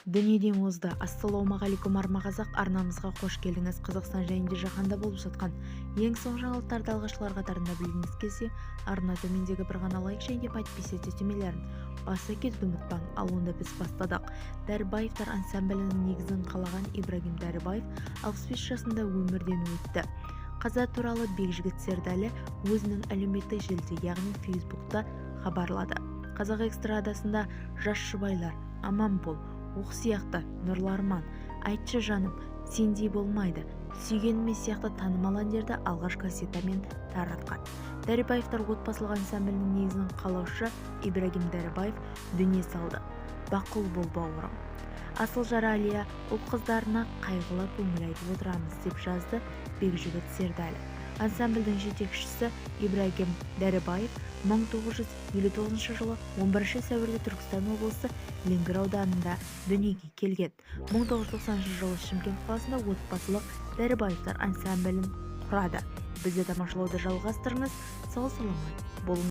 Дүниеден озды. Ассалаумағалейкум армақазақ, арнамызға қош келдіңіз. Қазақстан және жаһанда болып жатқан ең соңғы жаңалықтарды алғашқылар қатарында білгіңіз келсе, арна төмендегі бір ғана лайк және подписка түймелерін баса кетуді ұмытпаң. Ал онда біз бастадық. Дәрібаевтар ансамблінің негізін қалаған Ибрагим Дәрібаев 65 жасында өмірден өтті. Қаза туралы Бекжігіт Сердәлі өзінің әлеуметтік желіде, яғни Фейсбукта хабарлады. Қазақ эстрадасында жас жұбайлар аман бол, оқ сияқты, нұрлы арман, айтшы жаным, сендей болмайды, сүйгеніме сияқты танымал әндерді алғаш кассетамен таратқан. Дәрібаевтар отбасылық ансамблінің негізін қалаушы Ибрагим Дәрібаев дүние салды. Бақұл бол бауырым. Асыл жары Әлия ұл-қыздарына қайғылы көңіл айтып отырамыз, деп жазды Бекжігіт Сердәлі. Ансамблдің жетекшісі Ибрагим Дәрібаев 1959 жылы 11 сәуірде Түркістан облысы Ленгір ауданында дүниеге келген. 1990 жылы Шымкент қаласында отбасылық Дәрібаевтар ансамблін құрады. Бізді тамашалауды жалғастырыңыз. Сау саламат болыңыз.